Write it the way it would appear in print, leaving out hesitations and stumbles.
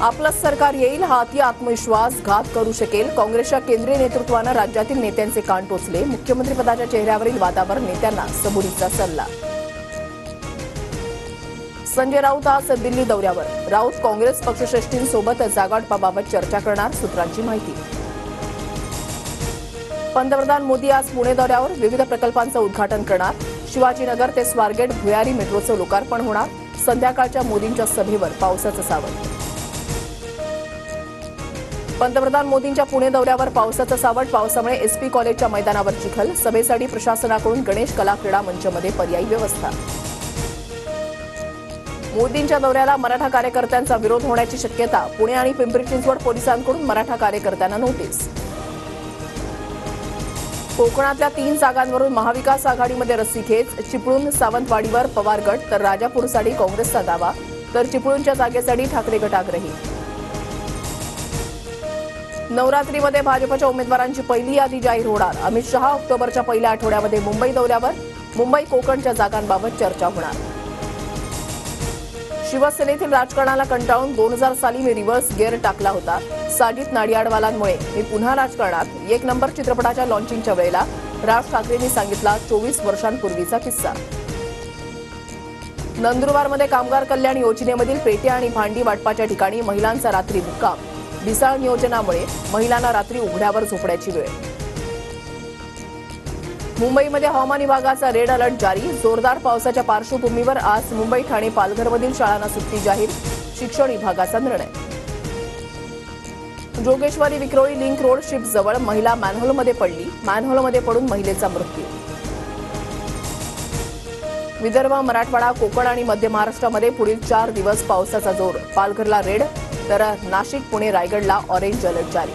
आपलं सरकार येईल हा अति आत्मविश्वास घात करू शकेल. काँग्रेसच्या केंद्रीय नेतृत्वानं राज्यातील नेत्यांचे कान टोचले. मुख्यमंत्रीपदाच्या चेहऱ्यावरील वादावर नेत्यांना सबुरीचा सल्ला. संजय राऊत आज दिल्ली दौऱ्यावर. राऊत काँग्रेस पक्षश्रेष्ठींसोबत जागावाटपाबाबत चर्चा करणार, सूत्रांची माहिती. पंतप्रधान मोदी आज पुणे दौऱ्यावर. विविध प्रकल्पांचं उद्घाटन करणार. शिवाजीनगर ते स्वारगेट भुयारी मेट्रोचं लोकार्पण होणार. संध्याकाळच्या मोदींच्या सभेवर पावसाचं सावट. पंतप्रधान मोदींच्या पुणे दौऱ्यावर पावसाचं सावट. पावसामुळे एसपी कॉलेजच्या मैदानावर चिखल. सभेसाठी प्रशासनाकडून गणेश कला क्रीडा मंचमध्ये पर्यायी व्यवस्था. मोदींच्या दौऱ्याला मराठा कार्यकर्त्यांचा विरोध होण्याची शक्यता. पुणे आणि पिंपरी चिंचवड पोलिसांकडून मराठा कार्यकर्त्यांना नोटीस. कोकणातल्या 3 जागांवरून महाविकास आघाडीमध्ये रस्सीखेच. चिपळूण सावंतवाडीवर पवार गट तर राजापूरसाठी काँग्रेसचा दावा, तर चिपळूणच्या जागेसाठी ठाकरे गट आग्रही. नवरात्रीमध्ये भाजपच्या उमेदवारांची पहिली यादी जाहीर होणार. अमित शहा ऑक्टोबरच्या पहिल्या आठवड्यामध्ये मुंबई दौऱ्यावर. मुंबई कोकणच्या जागांबाबत चर्चा होणार. शिवसेनेतील राजकारणाला कंटाळून 2000 साली मी रिव्हर्स गिअर टाकला होता. साजिद नाडियाडवालांमुळे मी पुन्हा राजकारणात. 1 नंबर चित्रपटाच्या लॉन्चिंगच्या वेळेला राज ठाकरेंनी सांगितला 24 वर्षांपूर्वीचा किस्सा. नंदुरबारमध्ये कामगार कल्याण योजनेमधील पेटे आणि भांडी वाटपाच्या ठिकाणी महिलांचा रात्री मुक्काम. ढिसाळ नियोजनामुळे महिलांना रात्री उघड्यावर झोपण्याची वेळ. मुंबईमध्ये हवामान विभागाचा रेड अलर्ट जारी. जोरदार पावसाच्या पार्श्वभूमीवर आज मुंबई, ठाणे, पालघरमधील शाळांना सुट्टी जाहीर. शिक्षण विभागाचा निर्णय. जोगेश्वरी विक्रोळी लिंक रोड शिफ्टजवळ महिला मॅनहोलमध्ये पडली. मॅनहोलमध्ये पडून महिलेचा मृत्यू. विदर्भ, मराठवाडा, कोकण आणि मध्य महाराष्ट्रामध्ये पुढील 4 दिवस पावसाचा जोर. पालघरला रेड तर नाशिक, पुणे, रायगडला ऑरेंज अलर्ट जारी.